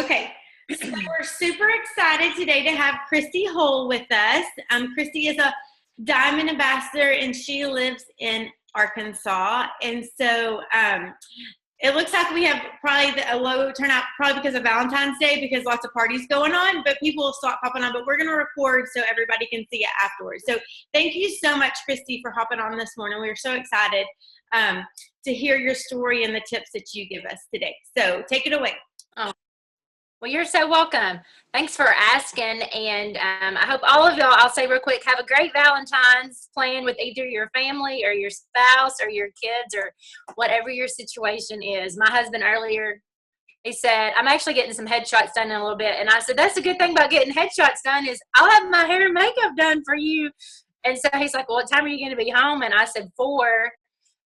Okay, so we're super excited today to have Kristy Hull with us. Kristy is a Diamond Ambassador, and she lives in Arkansas. And so it looks like we have probably a low turnout, probably because of Valentine's Day, because lots of parties going on, but people will start popping on. But we're going to record so everybody can see it afterwards. So thank you so much, Kristy, for hopping on this morning. We are so excited to hear your story and the tips that you give us today. So take it away. Oh. Well, you're so welcome. Thanks for asking. And I hope all of y'all, I'll say real quick, have a great Valentine's plan with either your family or your spouse or your kids or whatever your situation is. My husband earlier, he said, I'm actually getting some headshots done in a little bit. And I said, that's the good thing about getting headshots done is I'll have my hair and makeup done for you. And so he's like, well, what time are you going to be home? And I said, 4.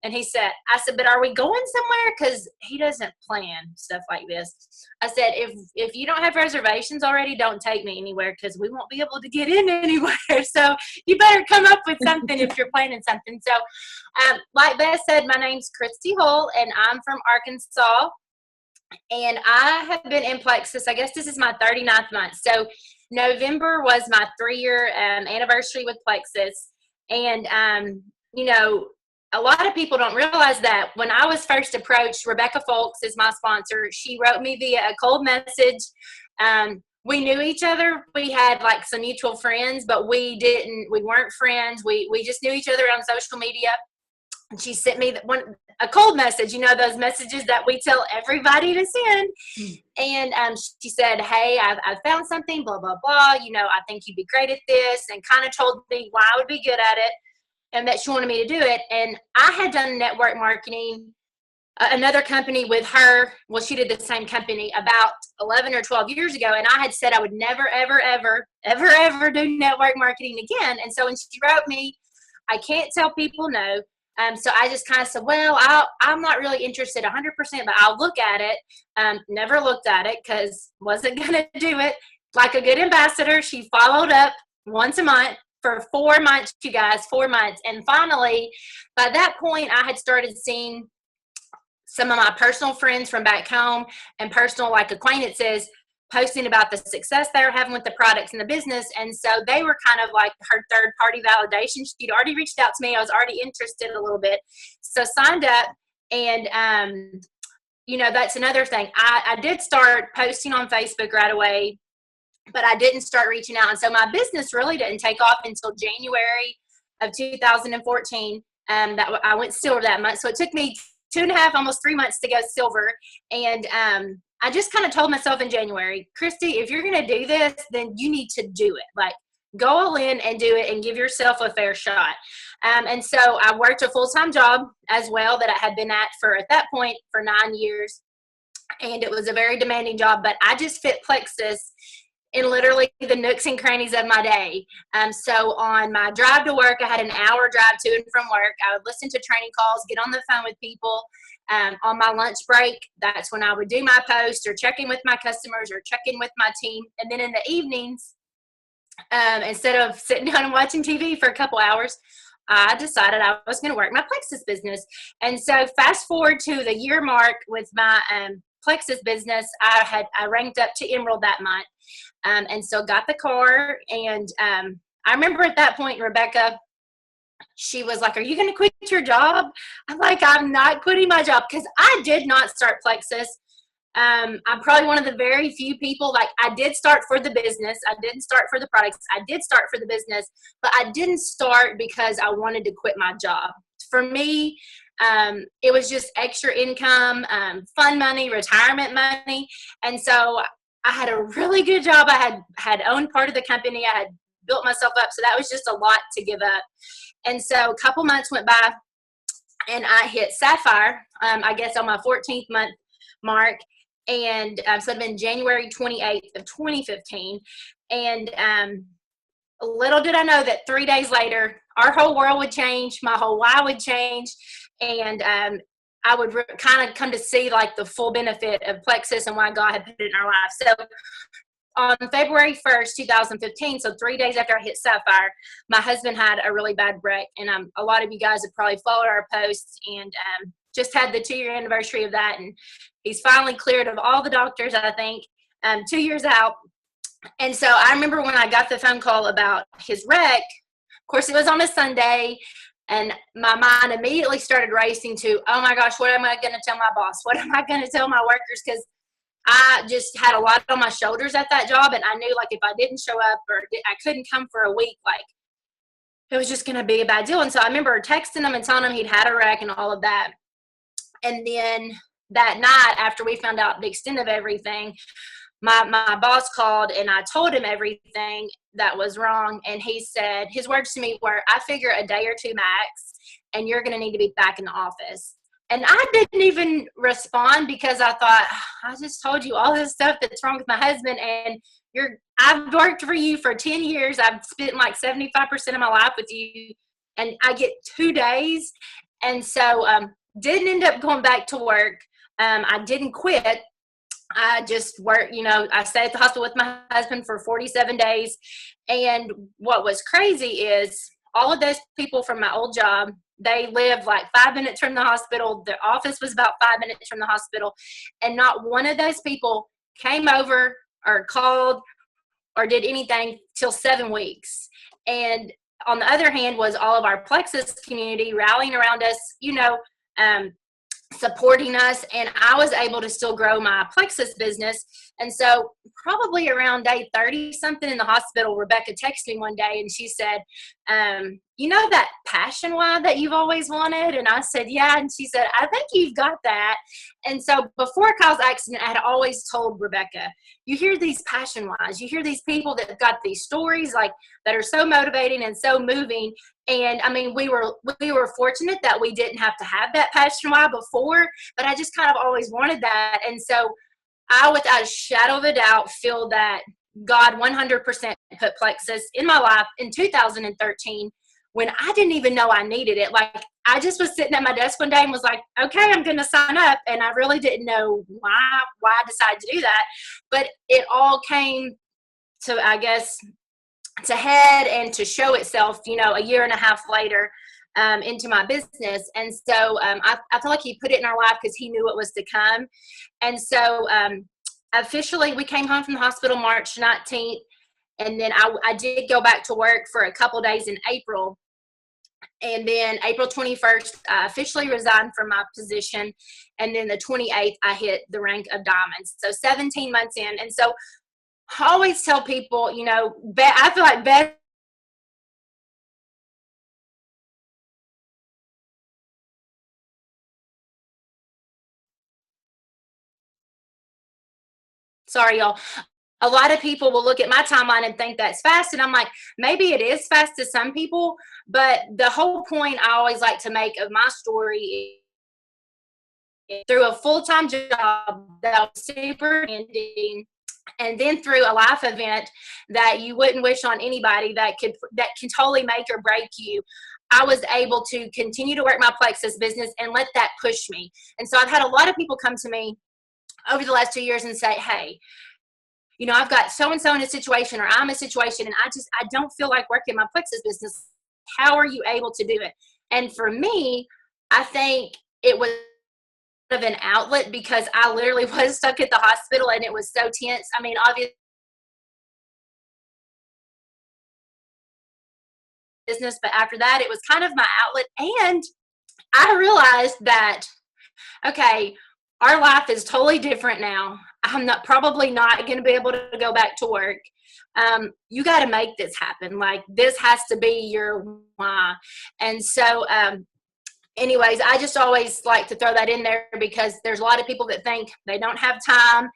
And I said, but are we going somewhere? Because he doesn't plan stuff like this. I said, if you don't have reservations already, don't take me anywhere because we won't be able to get in anywhere. So you better come up with something if you're planning something. So like Beth said, my name's Kristy Hull, and I'm from Arkansas. And I have been in Plexus. I guess this is my 39th month. So November was my 3-year anniversary with Plexus. And, a lot of people don't realize that when I was first approached, Rebecca Folks is my sponsor. She wrote me via a cold message. We knew each other. We had like some mutual friends, but we weren't friends. We just knew each other on social media. And she sent me a cold message, those messages that we tell everybody to send. And she said, hey, I've found something, blah, blah, blah. I think you'd be great at this, and kind of told me why I would be good at it. And that she wanted me to do it. And I had done network marketing, another company with her. Well, she did the same company about 11 or 12 years ago. And I had said I would never, ever, ever, ever, ever do network marketing again. And so when she wrote me, I can't tell people no. So I just kind of said, well, I'm not really interested 100%, but I'll look at it. Never looked at it because wasn't going to do it. Like a good ambassador, she followed up once a month. For 4 months, you guys, 4 months. And finally, by that point, I had started seeing some of my personal friends from back home and personal acquaintances posting about the success they were having with the products and the business. And so they were kind of like her third party validation. She'd already reached out to me. I was already interested a little bit. So signed up, and that's another thing. I did start posting on Facebook right away, but I didn't start reaching out. And so my business really didn't take off until January of 2014. That I went silver that month. So it took me 2.5, almost 3 months to go silver. And I just kind of told myself in January, Kristy, if you're going to do this, then you need to do it. Like, go all in and do it and give yourself a fair shot. And so I worked a full-time job as well that I had been at that point, for 9 years. And it was a very demanding job, but I just fit Plexus in literally the nooks and crannies of my day. So on my drive to work, I had an hour drive to and from work. I would listen to training calls, get on the phone with people. On my lunch break, that's when I would do my post or check in with my customers or check in with my team. And then in the evenings, instead of sitting down and watching TV for a couple hours, I decided I was going to work my Plexus business. And so fast forward to the year mark with my Plexus business, I ranked up to Emerald that month. And so got the car. And I remember at that point, Rebecca, she was like, are you going to quit your job? I'm like, I'm not quitting my job, because I did not start Plexus. I'm probably one of the very few people, I did start for the business. I didn't start for the products. I did start for the business, but I didn't start because I wanted to quit my job. For me, it was just extra income, fun money, retirement money. And so I had a really good job. I had owned part of the company. I had built myself up. So that was just a lot to give up. And so a couple months went by, and I hit Sapphire, I guess on my 14th month mark. And so it'd been January 28th of 2015. And little did I know that 3 days later, our whole world would change. My whole why would change. And I would kind of come to see the full benefit of Plexus and why God had put it in our lives. So on February 1st, 2015, so 3 days after I hit Sapphire, my husband had a really bad wreck. And a lot of you guys have probably followed our posts and just had the 2-year anniversary of that. And he's finally cleared of all the doctors, I think. 2 years out. And so I remember when I got the phone call about his wreck, of course, it was on a Sunday, and my mind immediately started racing to, oh my gosh, what am I going to tell my boss? What am I going to tell my workers? Because I just had a lot on my shoulders at that job, and I knew, like, if I didn't show up or I couldn't come for a week, like, it was just going to be a bad deal. And so I remember texting him and telling him he'd had a wreck and all of that. And then that night, after we found out the extent of everything, my boss called, and I told him everything that was wrong. And he said, his words to me were, I figure a day or two max, and you're going to need to be back in the office. And I didn't even respond because I thought, I just told you all this stuff that's wrong with my husband, and I've worked for you for 10 years. I've spent like 75% of my life with you, and I get 2 days. And so didn't end up going back to work. I didn't quit. I just worked, I stayed at the hospital with my husband for 47 days. And what was crazy is all of those people from my old job, they lived like 5 minutes from the hospital. The office was about 5 minutes from the hospital. And not one of those people came over or called or did anything till 7 weeks. And on the other hand was all of our Plexus community rallying around us, supporting us, and I was able to still grow my Plexus business. And so probably around day 30 something in the hospital, Rebecca texted me one day and she said, that passion why that you've always wanted? And I said, yeah. And she said, I think you've got that. And so before Kyle's accident, I had always told Rebecca, you hear these passion whys, you hear these people that have got these stories like that are so motivating and so moving. And I mean, we were fortunate that we didn't have to have that passion why before, but I just kind of always wanted that. And so I, without a shadow of a doubt, feel that God 100% put Plexus in my life in 2013 when I didn't even know I needed it. Like, I just was sitting at my desk one day and was like, okay, I'm going to sign up. And I really didn't know why I decided to do that. But it all came to, I guess, to head and to show itself, a year and a half later into my business. And so I feel like he put it in our life because he knew it was to come. And so officially we came home from the hospital March 19th. And then I did go back to work for a couple days in April. And then April 21st, I officially resigned from my position. And then the 28th, I hit the rank of diamonds. So 17 months in. And so I always tell people, I feel like Beth, sorry, y'all. A lot of people will look at my timeline and think that's fast. And I'm like, maybe it is fast to some people. But the whole point I always like to make of my story is through a full-time job that was super ending, and then through a life event that you wouldn't wish on anybody that can totally make or break you, I was able to continue to work my Plexus business and let that push me. And so I've had a lot of people come to me over the last 2 years and say, hey, I've got so-and-so in a situation, or I'm in a situation, and I don't feel like working my Plexus business. How are you able to do it? And for me, I think it was of an outlet because I literally was stuck at the hospital and it was so tense. I mean, obviously business, but after that, it was kind of my outlet. And I realized that, okay, our life is totally different now. I'm probably not going to be able to go back to work. You got to make this happen. Like, this has to be your why. And so, anyways, I just always like to throw that in there because there's a lot of people that think they don't have time,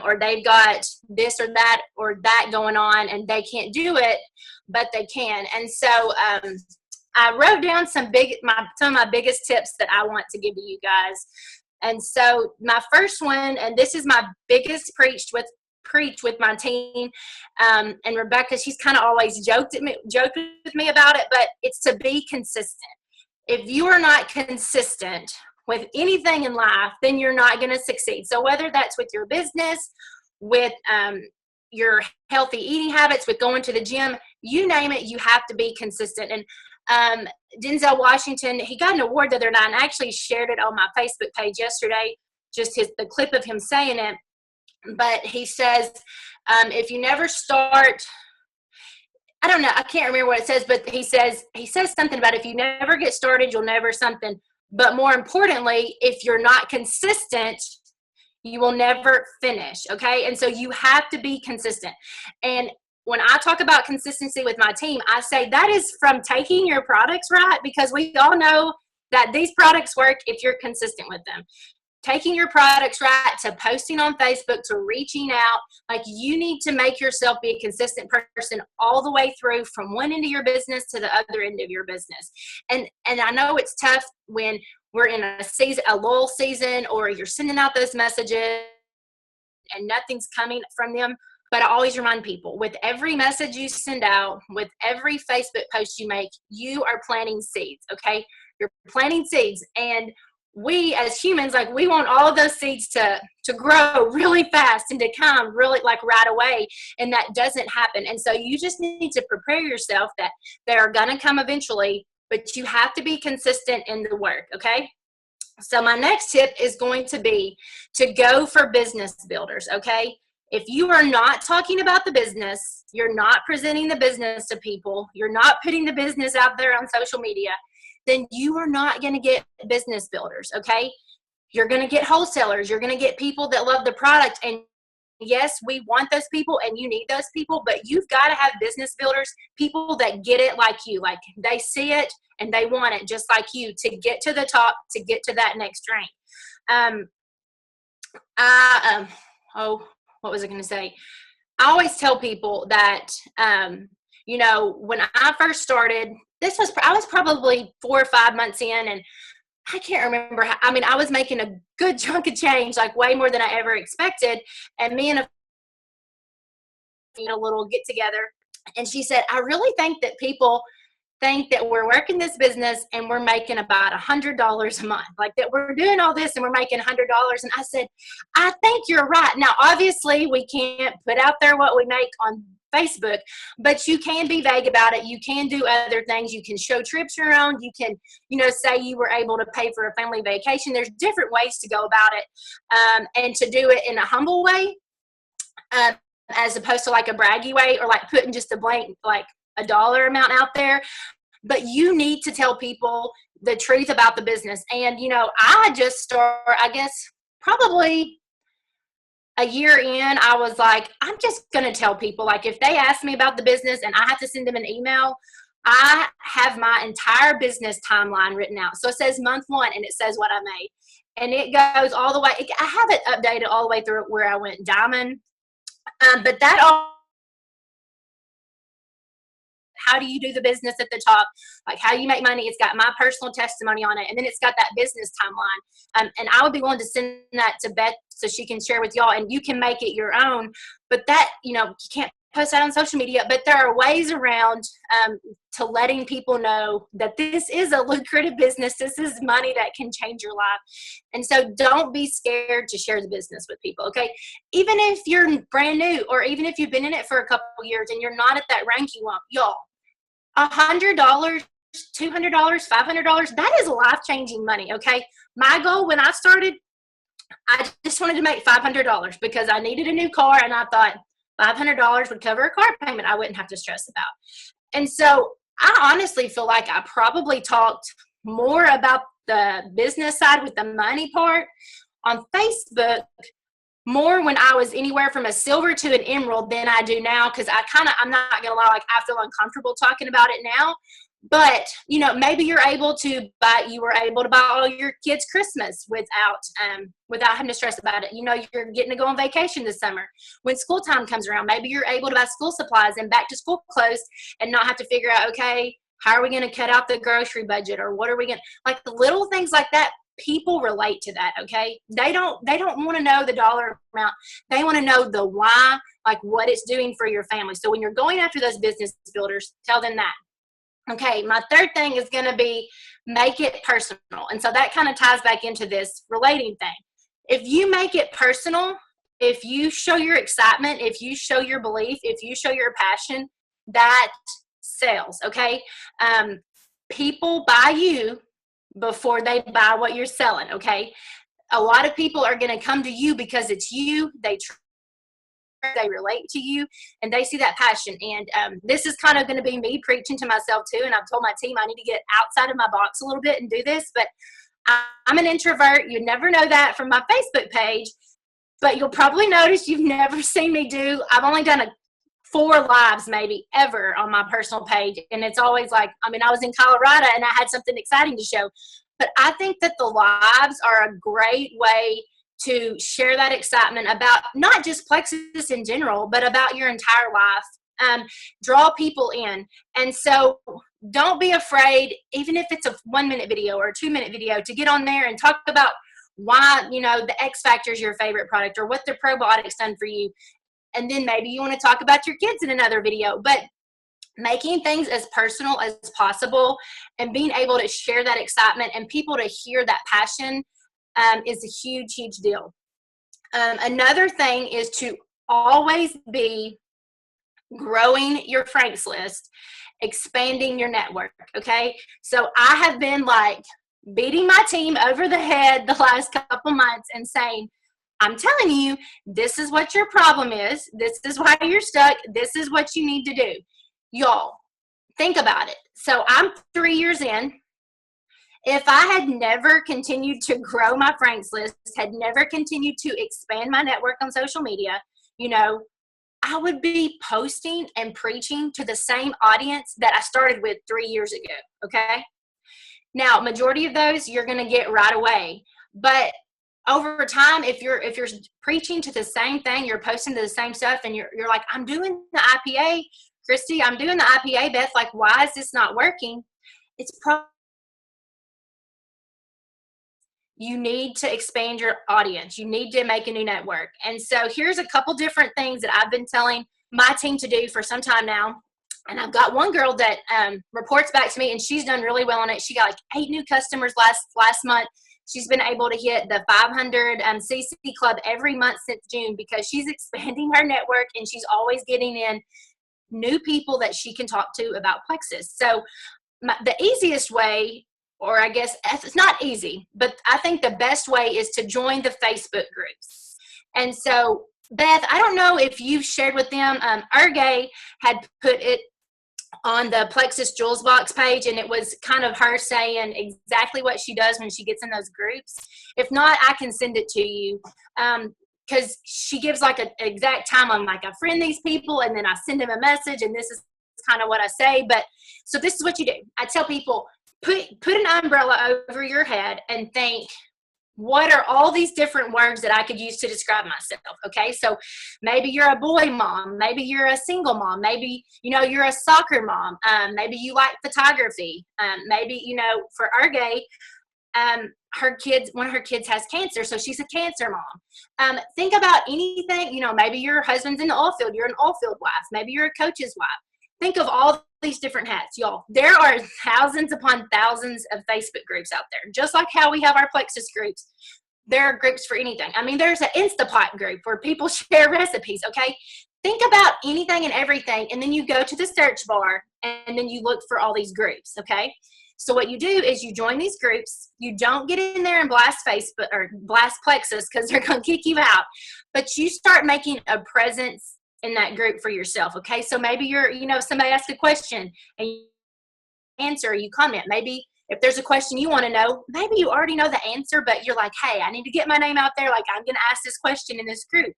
or they've got this or that going on and they can't do it, but they can. And so, I wrote down some of my biggest tips that I want to give to you guys. And so my first one, and this is my biggest preach with my team, and Rebecca, she's kind of always joked with me about it, but it's to be consistent. If you are not consistent with anything in life, then you're not going to succeed. So whether that's with your business, with your healthy eating habits, with going to the gym, you name it, you have to be consistent. And Denzel Washington, he got an award the other night, and I actually shared it on my Facebook page yesterday, just the clip of him saying it. but he says, if you never start, I don't know, I can't remember what it says, but he says something about if you never get started, you'll never something. But more importantly, if you're not consistent, you will never finish. Okay. And so you have to be consistent. And when I talk about consistency with my team, I say that is from taking your products right, because we all know that these products work if you're consistent with them. Taking your products right, to posting on Facebook, to reaching out. Like, you need to make yourself be a consistent person all the way through, from one end of your business to the other end of your business. And I know it's tough when we're in a season, a lull season, or you're sending out those messages and nothing's coming from them. But I always remind people, with every message you send out, with every Facebook post you make, you are planting seeds, okay? You're planting seeds. And we as humans, like, we want all of those seeds to grow really fast and to come really like right away. And that doesn't happen. And so you just need to prepare yourself that they are going to come eventually, but you have to be consistent in the work. Okay. So my next tip is going to be to go for business builders. Okay. If you are not talking about the business, you're not presenting the business to people, you're not putting the business out there on social media, then you are not going to get business builders. Okay. You're going to get wholesalers. You're going to get people that love the product. And yes, we want those people and you need those people, but you've got to have business builders, people that get it like you, like they see it and they want it just like you to get to the top, to get to that next rank. What was I going to say? I always tell people that, when I first started, I was probably 4 or 5 months in, and I can't remember I was making a good chunk of change, like way more than I ever expected. And me and a little get together, and she said, I really think that people think that we're working this business and we're making about $100 a month, like that we're doing all this and we're making $100. And I said, I think you're right. Now, obviously we can't put out there what we make on Facebook, but you can be vague about it. You can do other things. You can show trips you're on. You can, say you were able to pay for a family vacation. There's different ways to go about it, and to do it in a humble way, as opposed to like a braggy way, or like putting just a blank, like a dollar amount out there. But you need to tell people the truth about the business. And, I just started, I guess, probably a year in, I was like, I'm just going to tell people, like, if they ask me about the business and I have to send them an email, I have my entire business timeline written out. So it says month 1 and it says what I made. And it goes all the way. I have it updated all the way through where I went diamond. But that all, how do you do the business at the top, like how you make money. It's got my personal testimony on it, and then it's got that business timeline. And I would be willing to send that to Beth so she can share with y'all, and you can make it your own. But that, you can't post that on social media, but there are ways around to letting people know that this is a lucrative business. This is money that can change your life. And so don't be scared to share the business with people. Okay. Even if you're brand new, or even if you've been in it for a couple of years and you're not at that rank you want, y'all, $100, $200, $500, that is life-changing money. Okay. My goal when I started, I just wanted to make $500 because I needed a new car, and I thought $500 would cover a car payment I wouldn't have to stress about. And so I honestly feel like I probably talked more about the business side with the money part on Facebook more when I was anywhere from a silver to an emerald than I do now, because I'm not going to lie, like I feel uncomfortable talking about it now. But, maybe you were able to buy all your kids Christmas without having to stress about it. You're getting to go on vacation this summer. When school time comes around, maybe you're able to buy school supplies and back to school clothes and not have to figure out, okay, how are we going to cut out the grocery budget, or what are we going to, like the little things like that. People relate to that. Okay. They don't want to know the dollar amount. They want to know the why, like what it's doing for your family. So when you're going after those business builders, tell them that. Okay, my third thing is going to be make it personal. And so that kind of ties back into this relating thing. If you make it personal, if you show your excitement, if you show your belief, if you show your passion, that sells, okay? People buy you before they buy what you're selling, okay? A lot of people are going to come to you because it's you. They they relate to you, and they see that passion. And this is kind of going to be me preaching to myself too. And I've told my team I need to get outside of my box a little bit and do this. But I'm an introvert. You never know that from my Facebook page. But you'll probably notice you've never seen me do. I've only done 4 lives maybe ever on my personal page. And it's always like, I mean, I was in Colorado and I had something exciting to show. But I think that the lives are a great way to share that excitement about not just Plexus in general, but about your entire life. Draw people in. And so don't be afraid, even if it's a 1-minute video or a 2-minute video, to get on there and talk about why, the X Factor is your favorite product, or what the probiotics done for you. And then maybe you want to talk about your kids in another video. But making things as personal as possible and being able to share that excitement and people to hear that passion is a huge, huge deal. Another thing is to always be growing your Franks list, expanding your network, okay? So I have been like beating my team over the head the last couple months and saying, I'm telling you, this is what your problem is. This is why you're stuck. This is what you need to do. Y'all, think about it. So I'm 3 years in. If I had never continued to grow my Franks list, had never continued to expand my network on social media, I would be posting and preaching to the same audience that I started with 3 years ago, okay? Now, majority of those you're going to get right away. But over time, if you're preaching to the same thing, you're posting to the same stuff, and you're like, I'm doing the IPA, Kristy, I'm doing the IPA, Beth, like, why is this not working? It's probably you need to expand your audience. You need to make a new network. And so here's a couple different things that I've been telling my team to do for some time now. And I've got one girl that reports back to me, and she's done really well on it. She got like 8 new customers last month. She's been able to hit the 500 CC club every month since June, because she's expanding her network and she's always getting in new people that she can talk to about Plexus. So the easiest way, or I guess it's not easy, but I think the best way is to join the Facebook groups. And so, Beth, I don't know if you've shared with them, Ariele had put it on the Plexus Jewels Box page, and it was kind of her saying exactly what she does when she gets in those groups. If not, I can send it to you, because she gives like an exact time. I'm like, I friend these people, and then I send them a message, and this is kind of what I say. But so this is what you do. I tell people, put an umbrella over your head and think, what are all these different words that I could use to describe myself? Okay, so maybe you're a boy mom, maybe you're a single mom, maybe you're a soccer mom, maybe you like photography, maybe for Ariele, one of her kids has cancer, so she's a cancer mom. Think about anything. Maybe your husband's in the oil field, you're an oil field wife, maybe you're a coach's wife. Think of all these different hats, y'all. There are thousands upon thousands of Facebook groups out there. Just like how we have our Plexus groups, there are groups for anything. I mean, there's an Instapot group where people share recipes, okay? Think about anything and everything, and then you go to the search bar, and then you look for all these groups, okay? So what you do is you join these groups. You don't get in there and blast Facebook or blast Plexus, because they're going to kick you out. But you start making a presence in that group for yourself, okay? So maybe you're, somebody asks a question and you answer, you comment. Maybe if there's a question you want to know, maybe you already know the answer, but you're like, hey, I need to get my name out there. Like, I'm going to ask this question in this group.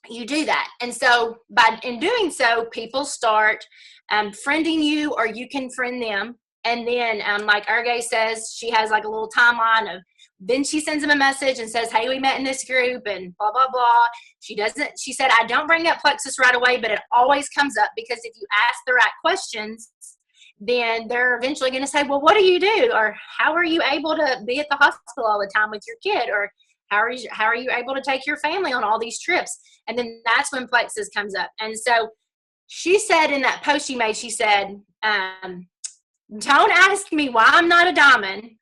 You do that. And so in doing so, people start friending you, or you can friend them. And then, like Ariele says, she has like a little timeline of, then she sends them a message and says, hey, we met in this group and blah, blah, blah. She said, I don't bring up Plexus right away, but it always comes up, because if you ask the right questions, then they're eventually going to say, well, what do you do? Or how are you able to be at the hospital all the time with your kid? Or how are you able to take your family on all these trips? And then that's when Plexus comes up. And so she said in that post she made, she said, don't ask me why I'm not a diamond,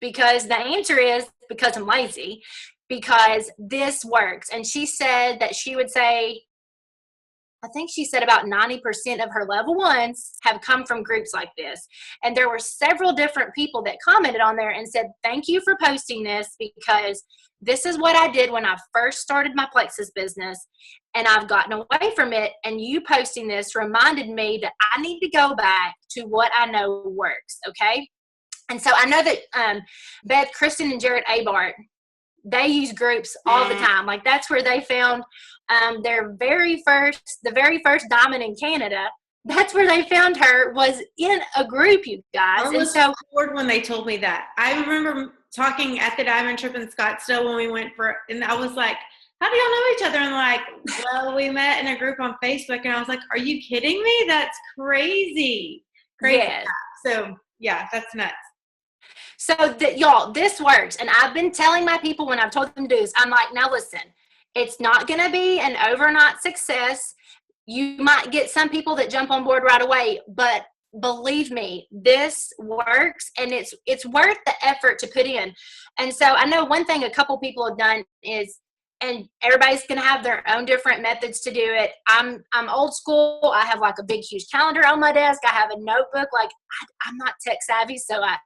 because the answer is because I'm lazy, because this works. And she said that she would say, I think she said about 90% of her level ones have come from groups like this. And there were several different people that commented on there and said, thank you for posting this, because this is what I did when I first started my Plexus business, and I've gotten away from it. And you posting this reminded me that I need to go back to what I know works. Okay. And so I know that Beth, Kristen, and Jared Abart, they use groups all the time. Like that's where they found the very first diamond in Canada. That's where they found her, was in a group, you guys. I was floored when they told me that. I remember talking at the diamond trip in Scottsdale when we went and I was like, how do y'all know each other? And like, well, we met in a group on Facebook. And I was like, are you kidding me? That's crazy. Yes. So yeah, that's nuts. So that y'all, this works. And I've been telling my people when I've told them to do this, I'm like, now listen, it's not going to be an overnight success. You might get some people that jump on board right away, but believe me, this works, and it's worth the effort to put in. And so I know one thing a couple people have done is, and everybody's going to have their own different methods to do it. I'm old school. I have like a big, huge calendar on my desk. I have a notebook. Like I'm not tech savvy, so I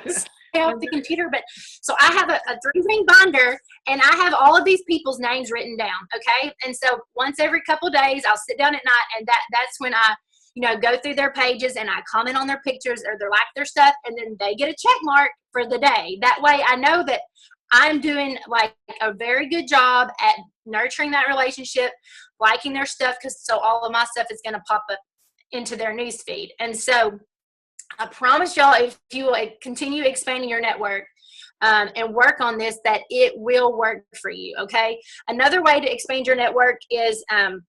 stay off the computer. But so I have a 3-ring binder, and I have all of these people's names written down. Okay. And so once every couple of days, I'll sit down at night, and that's when I, go through their pages and I comment on their pictures or their stuff, and then they get a check mark for the day. That way I know that I'm doing like a very good job at nurturing that relationship, liking their stuff, so all of my stuff is going to pop up into their news feed. And so I promise y'all, if you will continue expanding your network and work on this, that it will work for you. Okay. Another way to expand your network is on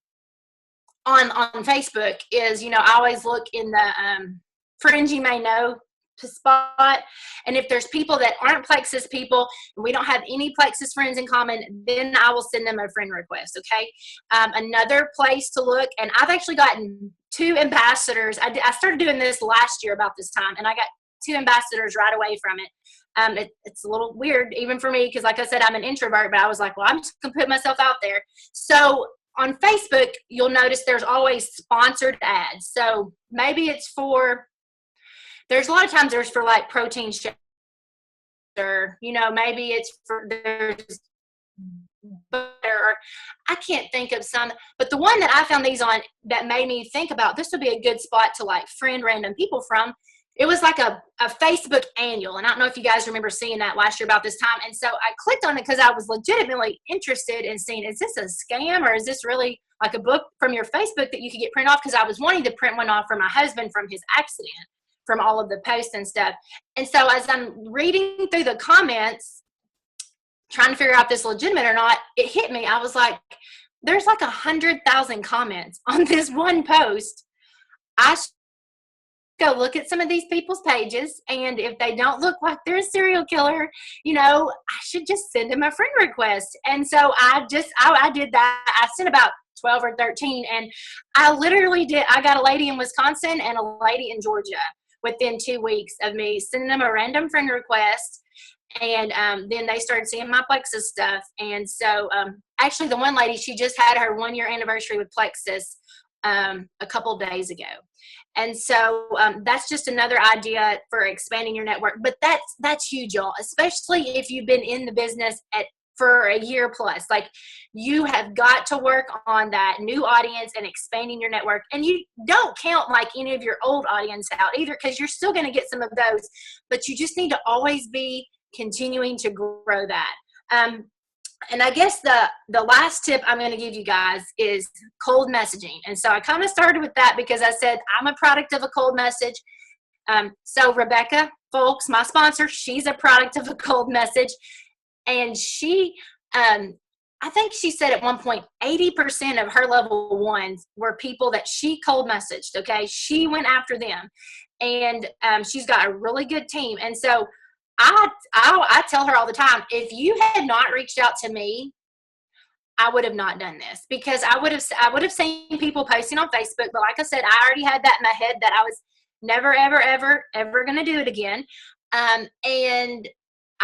Facebook is, I always look in the friends you may know spot, and if there's people that aren't Plexus people and we don't have any Plexus friends in common, then I will send them a friend request. Okay. Another place to look, and I've actually gotten 2 ambassadors. I started doing this last year about this time, and I got 2 ambassadors right away from it. It's a little weird even for me, because like I said, I'm an introvert, but I was like, well, I'm just gonna put myself out there. So on Facebook, you'll notice there's always sponsored ads. So maybe it's there's a lot of times there's for like protein shakes, or, maybe it's for, there's butter, or I can't think of some, but the one that I found these on that made me think about this would be a good spot to like friend random people from. It was like a Facebook annual. And I don't know if you guys remember seeing that last year about this time. And so I clicked on it because I was legitimately interested in seeing, is this a scam, or is this really like a book from your Facebook that you could get print off? Because I was wanting to print one off for my husband from his accident, from all of the posts and stuff. And so as I'm reading through the comments, trying to figure out if this is legitimate or not, it hit me. I was like, there's like 100,000 comments on this one post. I should go look at some of these people's pages, and if they don't look like they're a serial killer, I should just send them a friend request. And so I did that. I sent about 12 or 13, and I literally did. I got a lady in Wisconsin and a lady in Georgia within 2 weeks of me sending them a random friend request. And then they started seeing my Plexus stuff. And so actually the one lady, she just had her 1-year anniversary with Plexus a couple days ago. And so that's just another idea for expanding your network. But that's huge, y'all, especially if you've been in the business for a year plus. Like, you have got to work on that new audience and expanding your network. And you don't count like any of your old audience out either, because you're still going to get some of those, but you just need to always be continuing to grow that. And I guess the last tip I'm going to give you guys is cold messaging. And so I kind of started with that because I said I'm a product of a cold message. So Rebecca Folks, my sponsor, she's a product of a cold message. And she, I think she said at one point, 80% of her level ones were people that she cold messaged. Okay. She went after them, and she's got a really good team. And so I tell her all the time, if you had not reached out to me, I would have not done this, because I would have seen people posting on Facebook. But like I said, I already had that in my head that I was never, ever, ever, ever going to do it again. And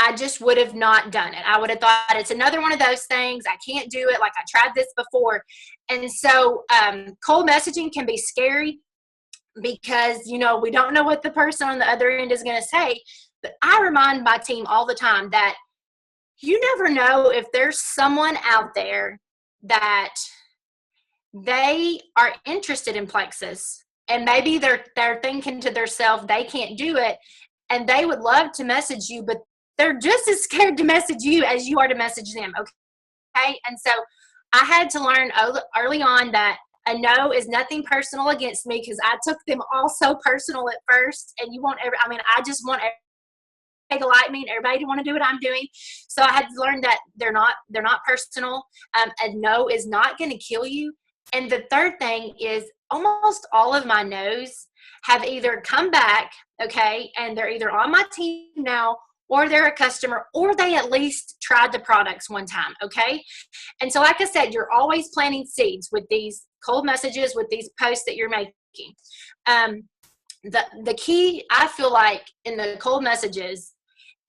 I just would have not done it. I would have thought it's another one of those things. I can't do it. Like, I tried this before. And so cold messaging can be scary because, we don't know what the person on the other end is going to say. But I remind my team all the time that you never know if there's someone out there that they are interested in Plexus, and maybe they're thinking to themselves they can't do it, and they would love to message you, but they're just as scared to message you as you are to message them. Okay, and so I had to learn early on that a no is nothing personal against me, because I took them all so personal at first, and I just want everybody to like me and everybody to want to do what I'm doing. So I had to learn that they're not personal. A no is not going to kill you. And the third thing is, almost all of my no's have either come back, okay, and they're either on my team now, or they're a customer, or they at least tried the products one time, okay? And so, like I said, you're always planting seeds with these cold messages, with these posts that you're making. The key, I feel like, in the cold messages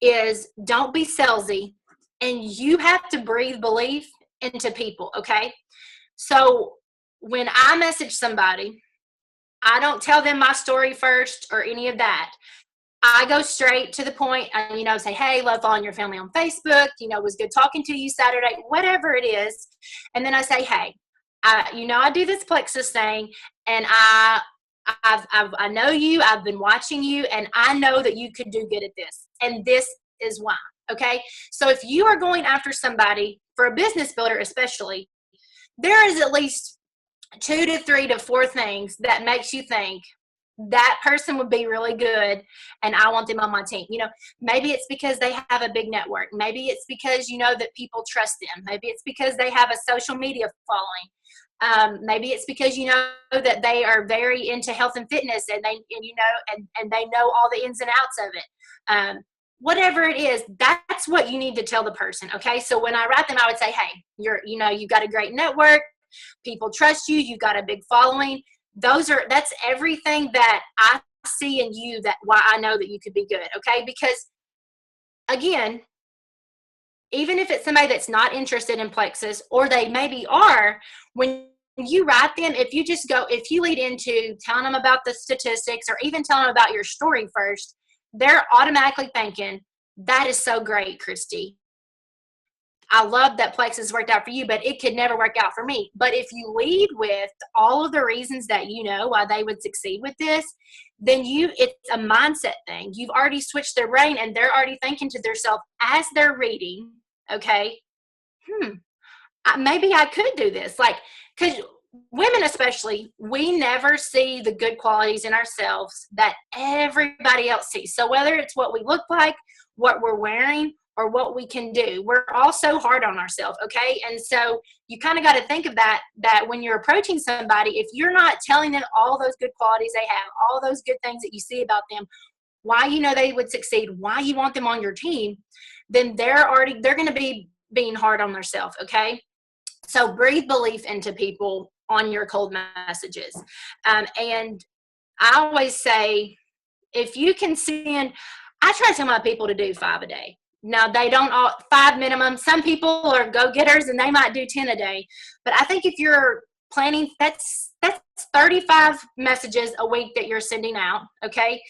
is don't be salesy, and you have to breathe belief into people, okay? So when I message somebody, I don't tell them my story first or any of that. I go straight to the point and, say, hey, love following your family on Facebook. It was good talking to you Saturday, whatever it is. And then I say, hey, I do this Plexus thing, and I know you, I've been watching you, and I know that you could do good at this. And this is why. Okay. So if you are going after somebody, for a business builder especially, there is at least 2 to 3 to 4 things that makes you think that person would be really good and I want them on my team. Maybe it's because they have a big network. Maybe it's because that people trust them. Maybe it's because they have a social media following. Maybe it's because that they are very into health and fitness, and they know all the ins and outs of it. Whatever it is, that's what you need to tell the person. Okay. So when I write them, I would say, hey, you've got a great network. People trust you. You've got a big following. That's everything that I see in you, that why I know that you could be good. Okay. Because again, even if it's somebody that's not interested in Plexus, or they maybe are, when you write them, if you lead into telling them about the statistics, or even telling them about your story first, they're automatically thinking, that is so great, Kristy. I love that Plexus worked out for you, but it could never work out for me. But if you lead with all of the reasons that why they would succeed with this, then it's a mindset thing. You've already switched their brain, and they're already thinking to themselves as they're reading, okay, maybe I could do this. Like, because women especially, we never see the good qualities in ourselves that everybody else sees. So whether it's what we look like, what we're wearing, or what we can do, we're all so hard on ourselves, okay? And so you kind of got to think of that when you're approaching somebody, if you're not telling them all those good qualities they have, all those good things that you see about them, why they would succeed, why you want them on your team, then they're going to be being hard on themselves, okay? So breathe belief into people on your cold messages. And I always say, if you can I try to tell my people to do 5 a day. Now, they don't all 5 minimum. Some people are go-getters and they might do 10 a day. But I think if you're planning, that's 35 messages a week that you're sending out, okay?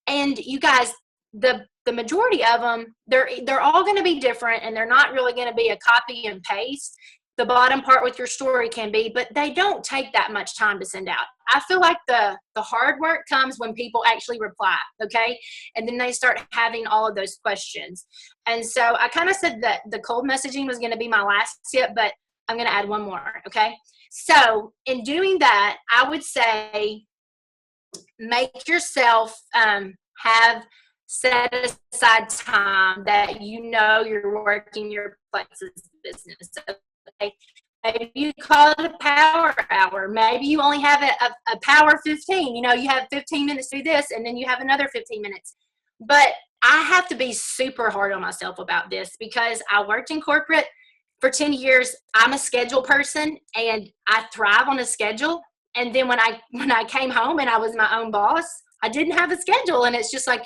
And you guys, the majority of them, they're all going to be different, and they're not really going to be a copy and paste. The bottom part with your story can be, but they don't take that much time to send out. I feel like the hard work comes when people actually reply, okay? And then they start having all of those questions. And so I kind of said that the cold messaging was going to be my last tip, but I'm going to add one more, okay? So in doing that, I would say make yourself have set aside time that you're working your Plexus business. Okay. Maybe you call it a power hour. Maybe you only have a power 15. You have 15 minutes to do this, and then you have another 15 minutes. But I have to be super hard on myself about this, because I worked in corporate for 10 years. I'm a schedule person, and I thrive on a schedule. And then when I came home and I was my own boss, I didn't have a schedule, and it's just like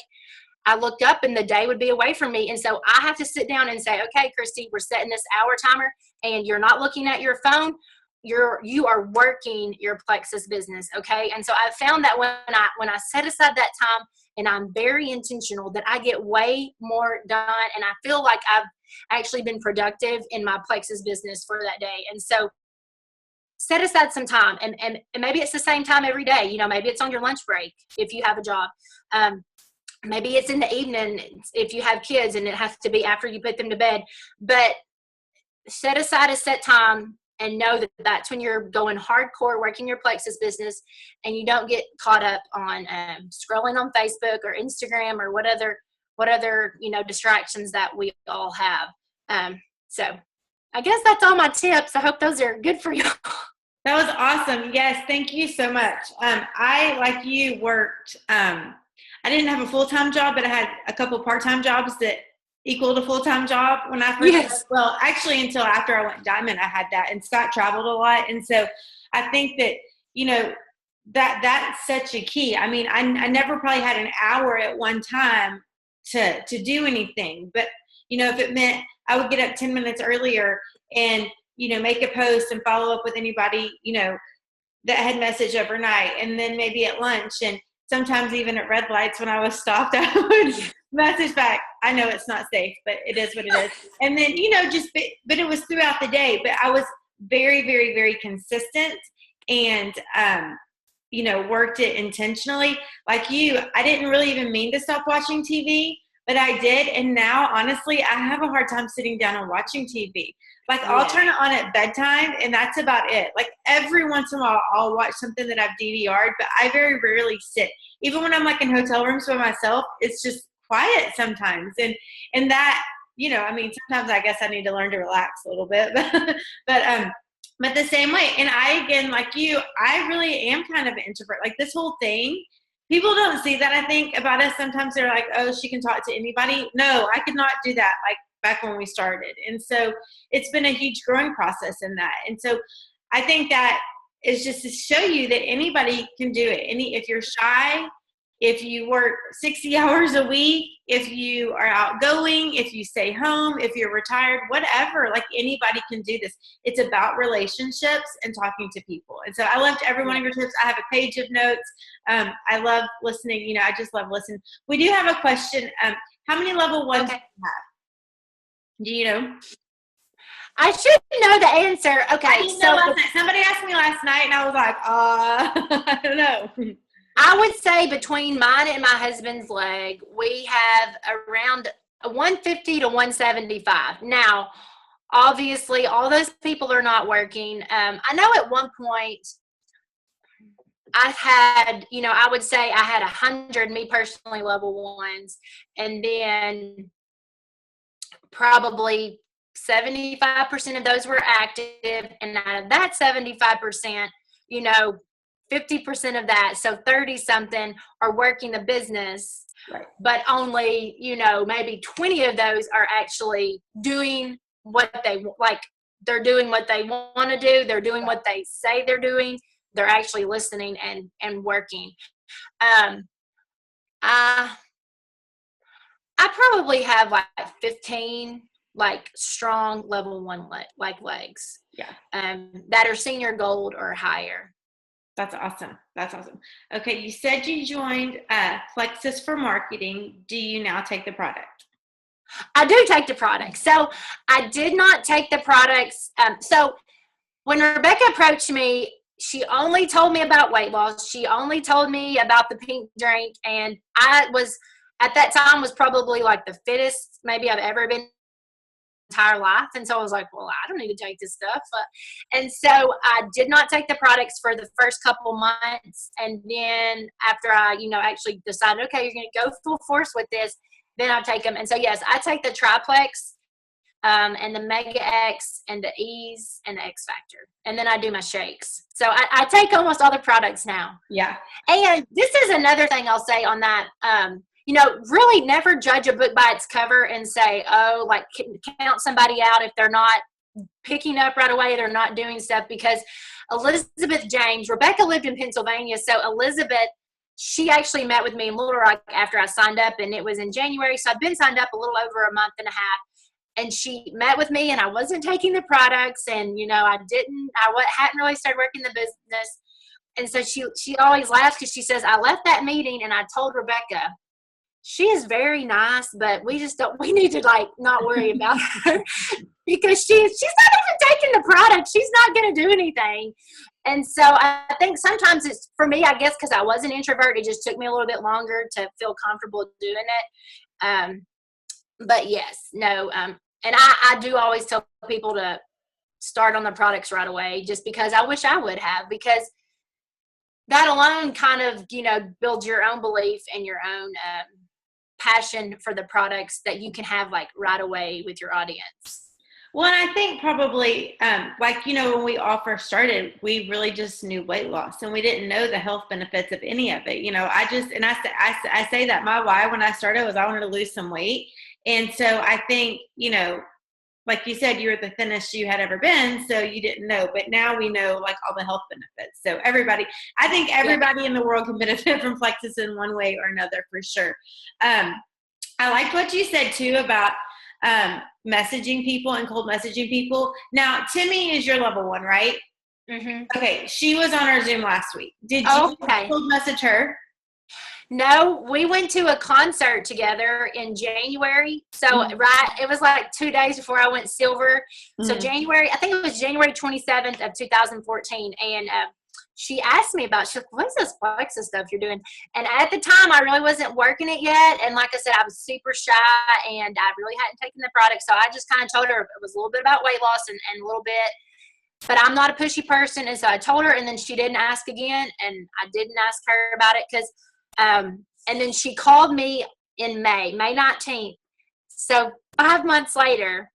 I looked up and the day would be away from me. And so I have to sit down and say, okay, Kristy, we're setting this hour timer, and you're not looking at your phone. You are working your Plexus business. Okay. And so I found that when I set aside that time and I'm very intentional, that I get way more done. And I feel like actually been productive in my Plexus business for that day. And so set aside some time, and maybe it's the same time every day. You know, maybe it's on your lunch break if you have a job. Maybe it's in the evening if you have kids and it has to be after you put them to bed. But set aside a set time and know that that's when you're going hardcore working your Plexus business, and you don't get caught up on scrolling on Facebook or Instagram or what other distractions that we all have. So I guess that's all my tips. I hope those are good for you. That was awesome. Yes, thank you so much. I, like you, worked, I didn't have a full-time job, but I had a couple part-time jobs that equaled a full-time job when I first, yes. Well, actually until after I went diamond, I had that, and Scott traveled a lot. And so I think that, that's such a key. I mean, I never probably had an hour at one time to do anything, but if it meant I would get up 10 minutes earlier and, make a post and follow up with anybody, that had messaged overnight, and then maybe at lunch, and sometimes even at red lights when I was stopped, I would message back. I know it's not safe, but it is what it is. And then, but it was throughout the day, but I was very, very, very consistent, and, worked it intentionally. Like you, I didn't really even mean to stop watching TV, but I did. And now, honestly, I have a hard time sitting down and watching TV. Like, I'll turn it on at bedtime, and that's about it. Like, every once in a while, I'll watch something that I've DVR'd, but I very rarely sit. Even when I'm, like, in hotel rooms by myself, it's just quiet sometimes. And that, sometimes I guess I need to learn to relax a little bit. But the same way, and I, again, like you, I really am kind of an introvert. Like, this whole thing, people don't see that, I think, about us. Sometimes they're like, oh, she can talk to anybody. No, I could not do that, like, back when we started. And so it's been a huge growing process in that. And so I think that is just to show you that anybody can do it. If you're shy, if you work 60 hours a week, if you are outgoing, if you stay home, if you're retired, whatever, like, anybody can do this. It's about relationships and talking to people. And so I loved every one of your tips. I have a page of notes. I love listening. I just love listening. We do have a question. How many level ones do you have? Do you know? I should know the answer. Okay. Somebody asked me last night, and I was like, I don't know. I would say between mine and my husband's leg, we have around 150 to 175. Now, obviously, all those people are not working. I know at one point I had, I would say I had 100, me personally, level ones, and then probably 75% of those were active, and out of that 75%, 50% of that, so 30 something are working the business, right. But only, maybe 20 of those are actually doing what they like. They're doing what they want to do. They're doing what they say they're doing. They're actually listening and working. I probably have like 15 like strong level one legs. Yeah. That are senior gold or higher. That's awesome. Okay, you said you joined Plexus for marketing. Do you now take the product? I do take the product. So I did not take the products. So when Rebecca approached me, she only told me about weight loss. She only told me about the pink drink. And I was, at that time, was probably like the fittest maybe I've ever been entire life. And so I was like, well, I don't need to take this stuff. And so I did not take the products for the first couple months. And then after I, actually decided, okay, you're going to go full force with this, then I'll take them. And so, yes, I take the Triplex and the Mega X and the Ease and the X Factor. And then I do my shakes. So I take almost all the products now. Yeah. And this is another thing I'll say on that. Really never judge a book by its cover and say, oh, like count somebody out if they're not picking up right away, they're not doing stuff. Because Elizabeth James, Rebecca lived in Pennsylvania. So Elizabeth, she actually met with me in Little Rock after I signed up, and it was in January. So I've been signed up a little over a month and a half. And she met with me, and I wasn't taking the products, and, I hadn't really started working the business. And so she always laughs because she says, I left that meeting and I told Rebecca, she is very nice, but we need to like not worry about her because she's not even taking the product. She's not going to do anything. And so I think sometimes it's, for me, I guess, because I was an introvert, it just took me a little bit longer to feel comfortable doing it. But yes, no. And I do always tell people to start on the products right away, just because I wish I would have, because that alone kind of, builds your own belief and your own passion for the products that you can have like right away with your audience. Well, and I think probably, when we all first started, we really just knew weight loss, and we didn't know the health benefits of any of it. I say that my why when I started was I wanted to lose some weight. And so I think, like you said, you were the thinnest you had ever been, so you didn't know. But now we know like all the health benefits. So I think everybody in the world can benefit from Plexus in one way or another for sure. I liked what you said too about messaging people and cold messaging people. Now, Timmy is your level 1, right? Mm-hmm. Okay, she was on our Zoom last week. Did you cold message her? No, we went to a concert together in January. So, it was like 2 days before I went silver. So I think it was January 27th of 2014. And she asked me about, what is this Plexus stuff you're doing? And at the time, I really wasn't working it yet. And like I said, I was super shy and I really hadn't taken the product. So I just kind of told her it was a little bit about weight loss and a little bit, but I'm not a pushy person. And so I told her, and then she didn't ask again. And I didn't ask her about it because, and then she called me in May 19th. So 5 months later,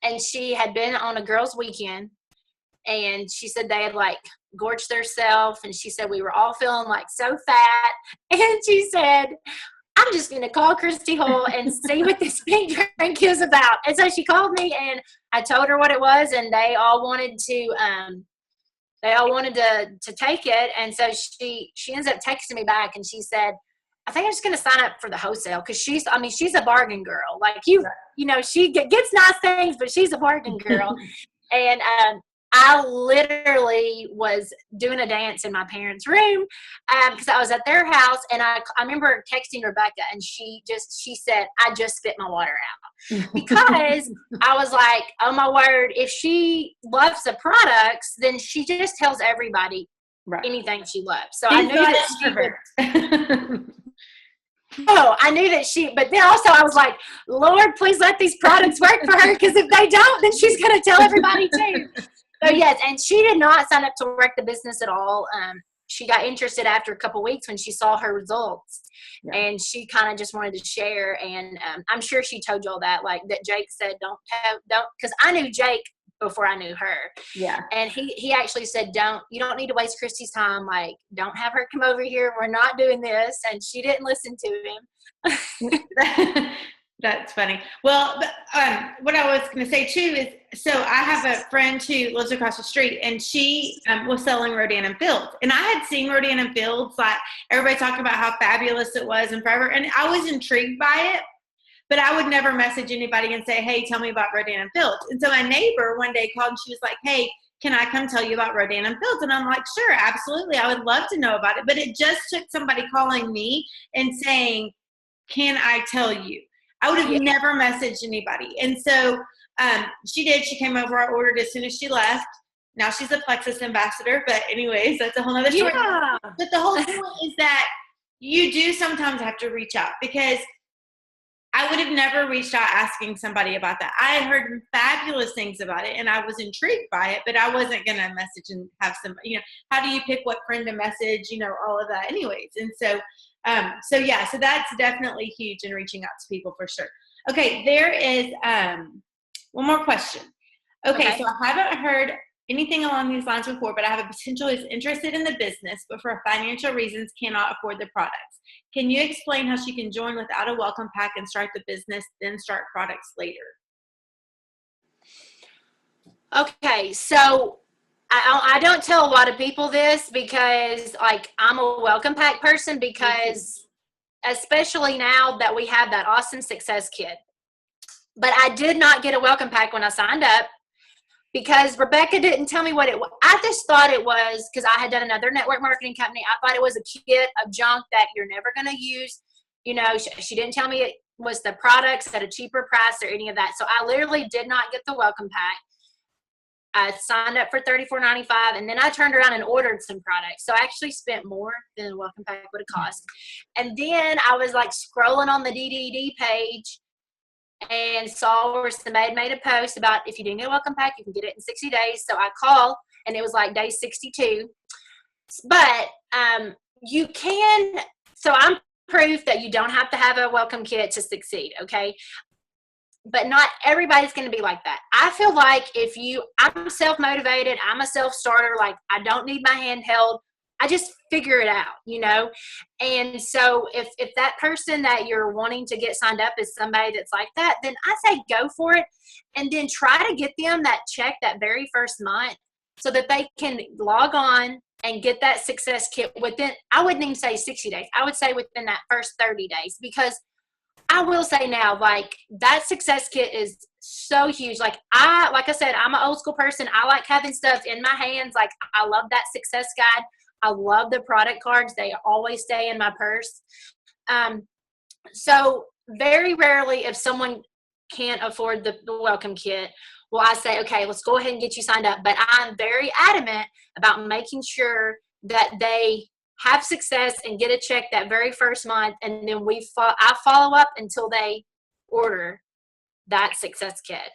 and she had been on a girls' weekend, and she said they had like gorged themselves, and she said we were all feeling like so fat, and she said, I'm just going to call Kristy Hull and see what this pink drink is about. And so she called me, and I told her what it was, and they all wanted to take it. And so she ends up texting me back, and she said, I think I'm just going to sign up for the wholesale, because she's a bargain girl. Like she gets nice things, but she's a bargain girl. And I literally was doing a dance in my parents' room because I was at their house, and I remember texting Rebecca, and she said, I just spit my water out, because I was like, oh my word, if she loves the products, then she just tells everybody anything she loves. So I knew that she would. Oh, I knew that but then also I was like, Lord, please let these products work for her, because if they don't, then she's going to tell everybody too. So yes, and she did not sign up to work the business at all. She got interested after a couple weeks when she saw her results, and she kind of just wanted to share. And I'm sure she told you all that, like that Jake said, don't, because I knew Jake before I knew her. Yeah. And he actually said, you don't need to waste Kristy's time. Like, don't have her come over here. We're not doing this. And she didn't listen to him. That's funny. Well, what I was going to say too is, so I have a friend who lives across the street, and she was selling Rodan and Fields. And I had seen Rodan and Fields, like everybody talking about how fabulous it was and forever. And I was intrigued by it, but I would never message anybody and say, hey, tell me about Rodan and Fields. And so my neighbor one day called, and she was like, hey, can I come tell you about Rodan and Fields? And I'm like, sure, absolutely. I would love to know about it. But it just took somebody calling me and saying, can I tell you? I would have never messaged anybody. And so she did. She came over. I ordered as soon as she left. Now she's a Plexus ambassador. But anyways, that's a whole other story. Yeah. But the whole point is that you do sometimes have to reach out, because I would have never reached out asking somebody about that. I had heard fabulous things about it, and I was intrigued by it, but I wasn't going to message and have somebody, how do you pick what friend to message, all of that anyways. And so, so that's definitely huge in reaching out to people for sure. Okay. There is one more question. Okay. So I haven't heard anything along these lines before, but I have a potential who's interested in the business, but for financial reasons cannot afford the products. Can you explain how she can join without a welcome pack and start the business, then start products later? Okay, so I don't tell a lot of people this, because like I'm a welcome pack person, because especially now that we have that awesome success kit. But I did not get a welcome pack when I signed up, because Rebecca didn't tell me what it was. I just thought it was, because I had done another network marketing company, I thought it was a kit of junk that you're never going to use. You know, she didn't tell me it was the products at a cheaper price or any of that. So I literally did not get the welcome pack. I signed up for $34.95, and then I turned around and ordered some products. So I actually spent more than the welcome pack would have cost. And then I was like scrolling on the DDD page and saw where somebody made a post about if you didn't get a welcome pack, you can get it in 60 days. So I called, and it was like day 62. But you can, so I'm proof that you don't have to have a welcome kit to succeed, okay? But not everybody's going to be like that. I feel like I'm self-motivated, I'm a self-starter, like I don't need my hand held. I just figure it out, you know? And so if that person that you're wanting to get signed up is somebody that's like that, then I say go for it, and then try to get them that check that very first month so that they can log on and get that success kit within, I wouldn't even say 60 days. I would say within that first 30 days, because I will say now, like, that success kit is so huge. Like I said, I'm an old school person. I like having stuff in my hands. Like, I love that success guide. I love the product cards. They always stay in my purse. So very rarely, if someone can't afford the welcome kit, will I say, okay, let's go ahead and get you signed up. But I'm very adamant about making sure that they have success and get a check that very first month, and then I follow up until they order that success kit.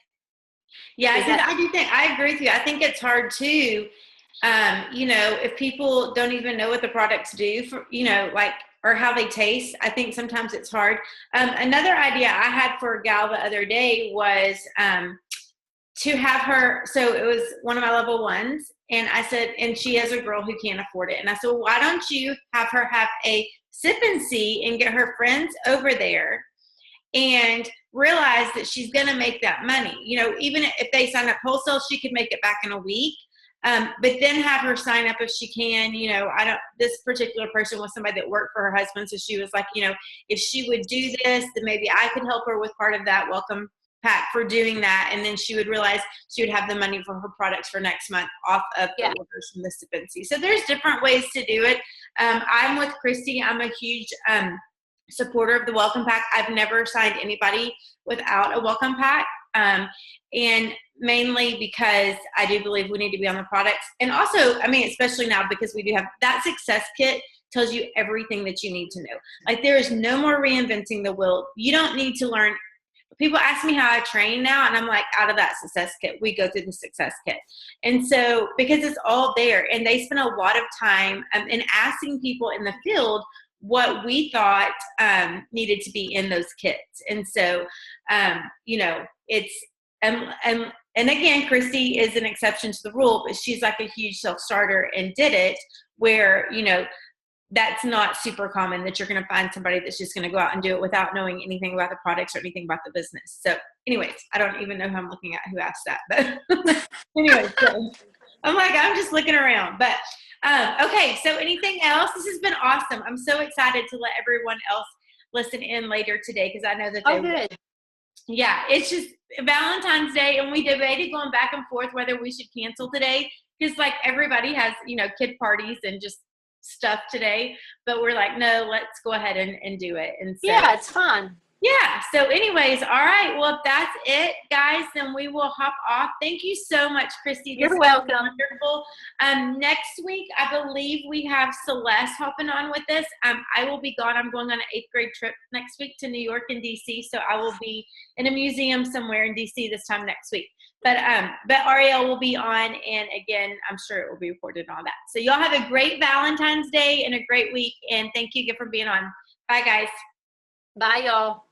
Yeah, because I do think, I agree with you. I think it's hard too, you know, if people don't even know what the products do for, you know, like, or how they taste. I think sometimes it's hard. Another idea I had for a gal the other day was to have her, so it was one of my level ones, and I said, and she has a girl who can't afford it. And I said, well, why don't you have her have a sip and see and get her friends over there and realize that she's going to make that money. You know, even if they sign up wholesale, she could make it back in a week. But then have her sign up if she can. You know, this particular person was somebody that worked for her husband. So she was like, you know, if she would do this, then maybe I could help her with part of that welcome pack for doing that. And then she would realize she would have the money for her products for next month off of the orders from the sip and see. So there's different ways to do it. I'm with Kristy. I'm a huge supporter of the welcome pack. I've never signed anybody without a welcome pack. And mainly because I do believe we need to be on the products. And also, I mean, especially now because we do have that success kit tells you everything that you need to know. Like, there is no more reinventing the wheel. You don't need to learn. People ask me how I train now, and I'm like, out of that success kit, we go through the success kit. And so, because it's all there, and they spend a lot of time in asking people in the field what we thought needed to be in those kits. And so, you know, it's, and again, Kristy is an exception to the rule, but she's like a huge self-starter and did it where, you know, that's not super common that you're going to find somebody that's just going to go out and do it without knowing anything about the products or anything about the business. So anyways, I don't even know who I'm looking at who asked that, but anyways, so I'm like, I'm just looking around, but okay. So anything else? This has been awesome. I'm so excited to let everyone else listen in later today, because I know that they will. Yeah, it's just Valentine's Day, and we debated going back and forth whether we should cancel today, because like everybody has, you know, kid parties and just stuff today, but we're like, no, let's go ahead and do it. And so, yeah, it's fun. Yeah. So anyways, all right. Well, if that's it, guys, then we will hop off. Thank you so much, Kristy. You're welcome. Wonderful. Next week, I believe we have Celeste hopping on with us. I will be gone. I'm going on an 8th grade trip next week to New York and DC. So I will be in a museum somewhere in DC this time next week. But Ariele will be on, and again, I'm sure it will be recorded and all that. So y'all have a great Valentine's Day and a great week. And thank you again for being on. Bye, guys. Bye, y'all.